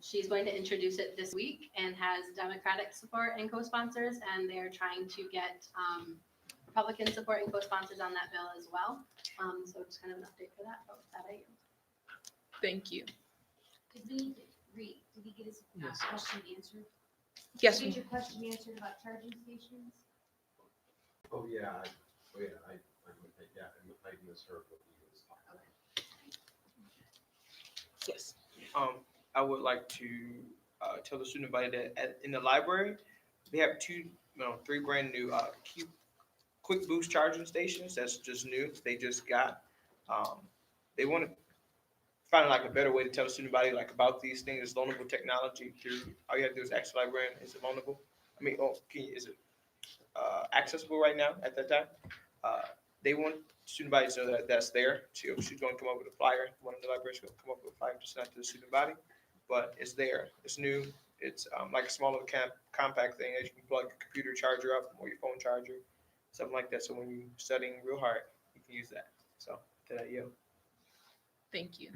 She's going to introduce it this week and has Democratic support and co-sponsors, and they're trying to get Republican support and co-sponsors on that bill as well. So just kind of an update for that. But with that, I yield. Thank you. Did we did he get his Yes. question answered? Yes. Did you get your question answered about charging stations? Oh, yeah, I misheard what he was talking about. Yes. I would like to tell the student body that in the library, they have 3 brand new quick boost charging stations. That's just new. They just got. They want to find like a better way to tell the student body like about these things. It's loanable technology. Through all you have to do is ask the librarian, is it loanable? I mean, is it accessible right now at that time? They want student body to know that that's there. She's going to come up with a flyer. One of the librarians going to come up with a flyer just not to the student body, but it's there. It's new. It's like a small little compact thing that you can plug your computer charger up or your phone charger, something like that. So when you're studying real hard, you can use that. So, did I yield? Thank you.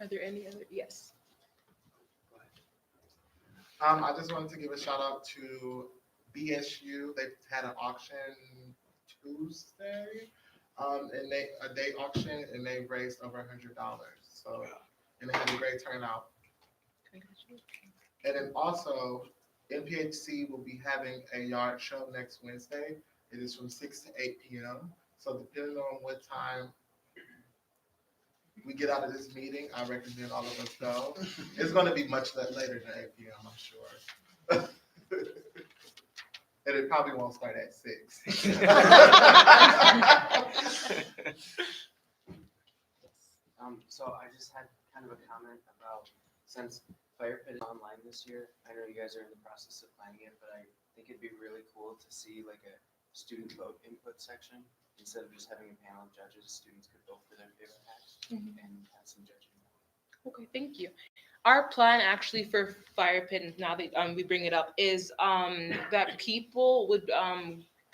Are there any other? Yes. I just wanted to give a shout out to BSU. They had an auction Tuesday, and a day auction, and they raised over $100. So, and they had a great turnout. And then also, MPHC will be having a yard show next Wednesday. It is from 6 to 8 p.m. So depending on what time we get out of this meeting, I recommend all of us go. It's going to be much later than 8 p.m., I'm sure. And it probably won't start at 6. So I just had kind of a comment about, since Fire Pit is online this year, I know you guys are in the process of planning it, but I think it'd be really cool to see like a student vote input section. Instead of just having a panel of judges, students could vote for their favorite hacks and have some judging. Okay, thank you. Our plan actually for Fire Pit, and now that we bring it up, is that people would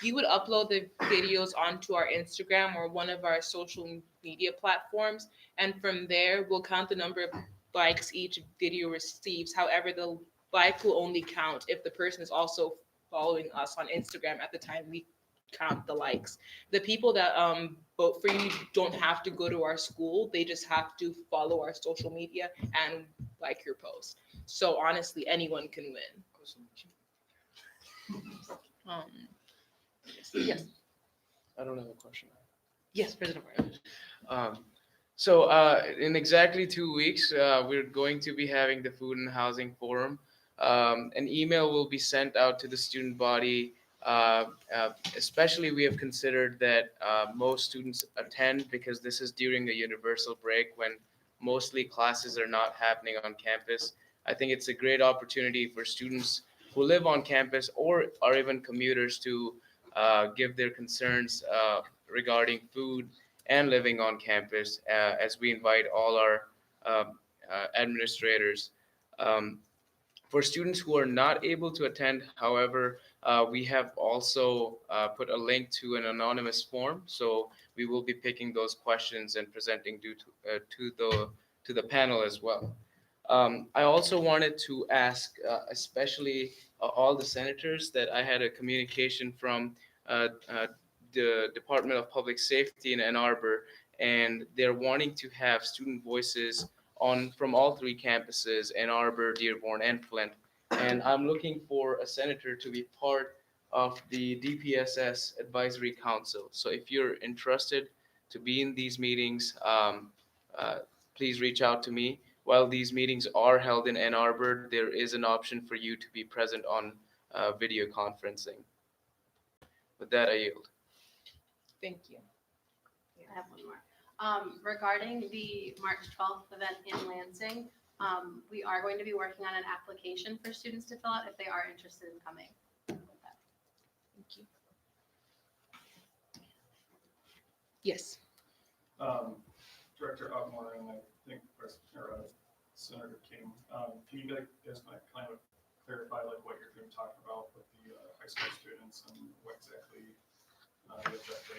we would upload the videos onto our Instagram or one of our social media platforms, and from there we'll count the number of likes each video receives. However, the like will only count if the person is also following us on Instagram at the time we count the likes. The people that vote for you don't have to go to our school. They just have to follow our social media and like your post. So honestly, anyone can win. Yes. I don't have a question. Yes, President Barton. In exactly 2 weeks, we're going to be having the Food and Housing Forum. An email will be sent out to the student body. Especially, we have considered that most students attend because this is during a universal break when mostly classes are not happening on campus. I think it's a great opportunity for students who live on campus or are even commuters to give their concerns regarding food and living on campus, as we invite all our administrators. For students who are not able to attend, however, we have also put a link to an anonymous form. So we will be picking those questions and presenting to the panel as well. I also wanted to ask, especially all the senators, that I had a communication from the Department of Public Safety in Ann Arbor, and they're wanting to have student voices on from all 3 campuses, Ann Arbor, Dearborn, and Flint. And I'm looking for a senator to be part of the DPSS Advisory Council. So if you're interested to be in these meetings, please reach out to me. While these meetings are held in Ann Arbor, there is an option for you to be present on video conferencing. With that, I yield. Thank you. I have one more. Regarding the March 12th event in Lansing, we are going to be working on an application for students to fill out if they are interested in coming. Thank you. Yes. Director Ogmore and I think Senator King, can you guys kind of clarify like what you're going to talk about with the high school students and what exactly the objective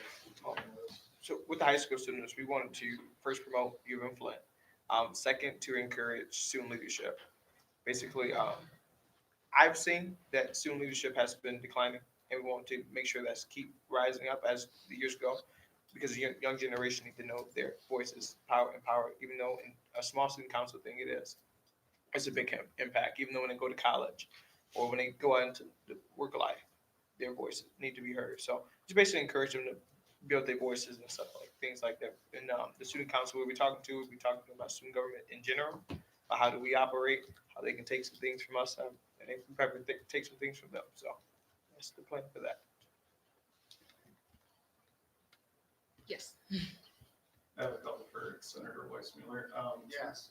is? So with the high school students, we wanted to first promote Michigan-Flint. Second, to encourage student leadership. Basically, I've seen that student leadership has been declining, and we want to make sure that's keep rising up as the years go, because the young generation need to know their voices, power, even though in a small student council thing it is. It's a big impact, even though when they go to college or when they go out into the work life, their voices need to be heard. So just basically encourage them to build their voices and stuff like things like that. And the student council we'll be talking about student government in general, how do we operate, how they can take some things from us, and they can probably take some things from them. So that's the plan for that. Yes. I have a couple for Senator Weissmuller. Yes.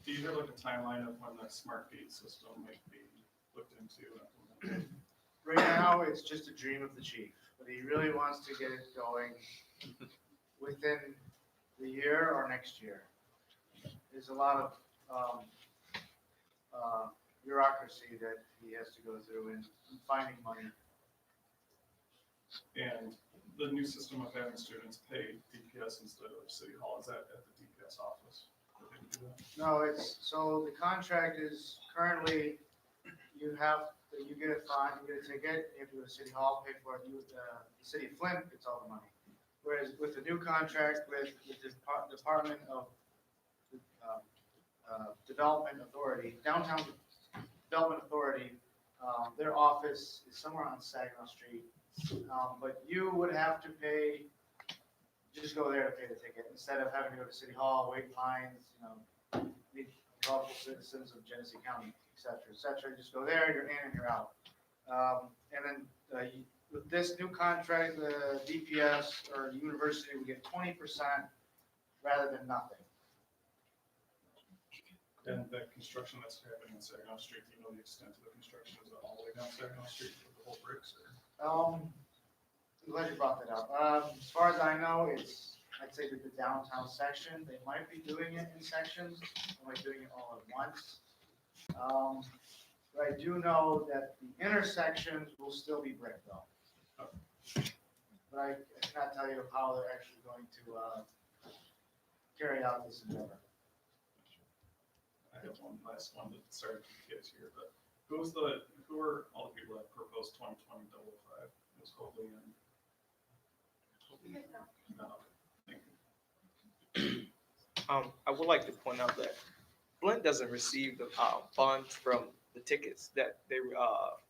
Do you have like a timeline of when that smart gate system might be looked into? Right now, it's just a dream of the chief, but he really wants to get it going within the year or next year. There's a lot of bureaucracy that he has to go through in finding money. And the new system of having students pay DPS instead of City Hall, is that at the DPS office? that they do that? No, so the contract is currently, you get a fine, you get a ticket, you have to go to City Hall, pay for it, the city of Flint gets all the money. Whereas with the new contract with the Department of Development Authority, Downtown Development Authority, their office is somewhere on Saginaw Street. But you would have to pay, just go there to pay the ticket instead of having to go to City Hall, wait lines, meet lawful citizens of Genesee County, et cetera, just go there, you're in and you're out. And then with this new contract, the DPS or university would get 20% rather than nothing. And that construction that's happening on Saginaw Street, do you know the extent of the construction? Is it all the way down Saginaw Street with the whole bricks? I'm glad you brought that up. As far as I know, I'd say that the downtown section, they might be doing it in sections, they might be doing it all at once. But I do know that the intersections will still be brick though. But I cannot tell you how they're actually going to carry out this endeavor. I have one last one that started with kids here, but who are all the people that proposed 2020 double five? It was Hobley and. No, thank you. I would like to point out that Flint doesn't receive the funds from the tickets that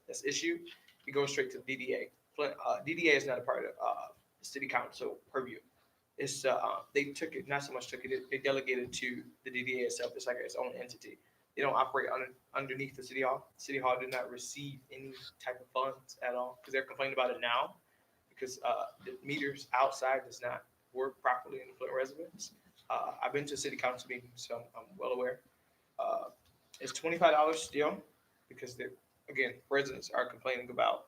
that's issued. It goes straight to DDA. Flint, DDA is not a part of the city council purview. It's they took it, not so much took it, they delegated to the DDA itself. It's like its own entity. They don't operate underneath the city hall. City hall did not receive any type of funds at all because they're complaining about it now because the meters outside does not work properly in the Flint residence. I've been to city council meetings, so I'm well aware. It's $25 still because again, residents are complaining about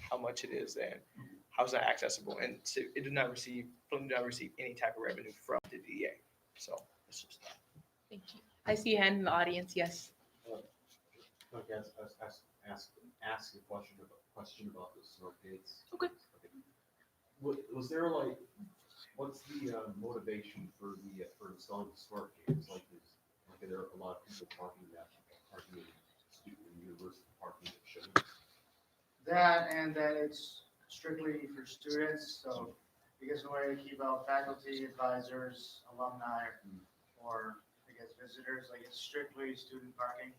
how much it is and how it's not accessible, and so it did not receive, Flint did not receive any type of revenue from the DDA. So it's just that. Thank you. I see a hand in the audience. Yes. Okay, ask a question about the smart gates. Okay. Was there what's the motivation for installing the smart gates? Like there are a lot of people parking in university parking that shouldn't. That and that it's strictly for students, so because the way to keep out faculty, advisors, alumni, or I guess visitors, like it's strictly student parking.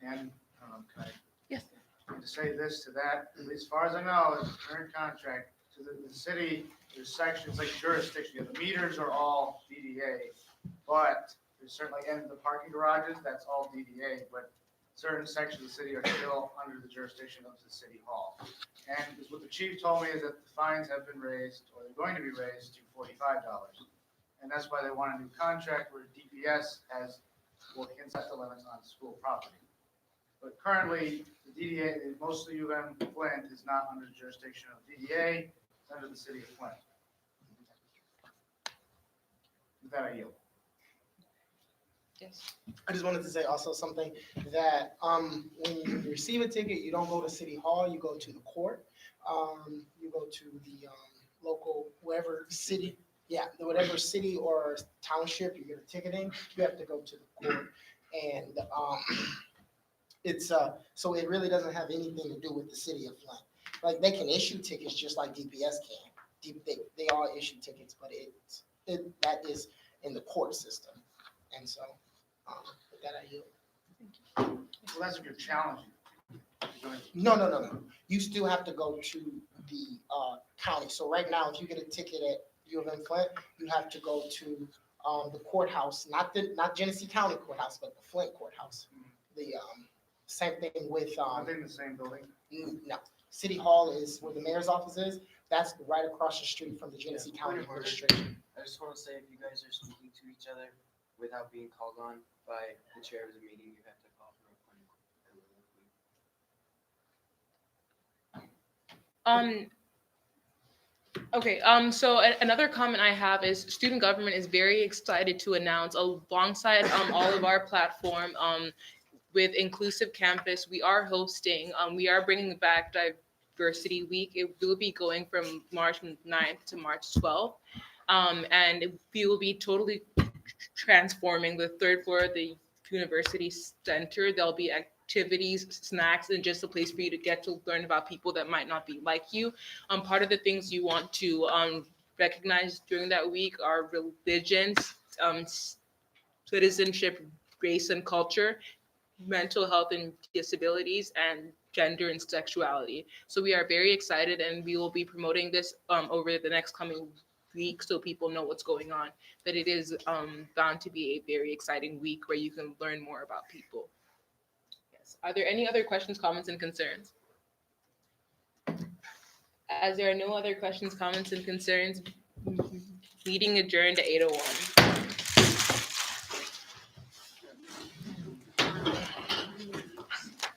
And can I? Yes. To say this to that, at least as far as I know, it's the current contract to the city. There's sections like jurisdiction. The meters are all DDA, but there's certainly in the parking garages that's all DDA, but certain sections of the city are still under the jurisdiction of the city hall. And what the chief told me is that the fines have been raised, or they're going to be raised to $45. And that's why they want a new contract where DPS can set the limits on school property. But currently, the DDA, most of Flint is not under the jurisdiction of DDA, it's under the city of Flint. With that, I yield. Yes. I just wanted to say also something that when you receive a ticket, you don't go to City Hall, you go to the court. You go to the local, whatever city, whatever city or township you get a ticket in, you have to go to the court. And it's so it really doesn't have anything to do with the city of Flint. Like they can issue tickets just like DPS can. They all issue tickets, but that is in the court system. And so with that I yield. Well, that's if you're challenging. No. You still have to go to the county. So right now, if you get a ticket at U of M Flint, you have to go to the courthouse, not Genesee County Courthouse, but the Flint Courthouse. The same thing with. Are they in the same building? No. City Hall is where the mayor's office is. That's right across the street from the Genesee County Administration. I just want to say, if you guys are speaking to each other without being called on by the chair of the meeting, you have to call for a point. Okay, so another comment I have is student government is very excited to announce alongside all of our platform with Inclusive Campus, we are hosting, we are bringing back Diversity Week. It will be going from March 9th to March 12th. And we will be totally transforming the third floor of the university center. There'll be activities, snacks, and just a place for you to get to learn about people that might not be like you. Part of the things you want to recognize during that week are religions, citizenship, race and culture, mental health and disabilities, and gender and sexuality. So we are very excited, and we will be promoting this over the next coming week so people know what's going on. That it is bound to be a very exciting week where you can learn more about people. Yes. Are there any other questions, comments, and concerns? As there are no other questions, comments, and concerns, meeting adjourned at 8:01.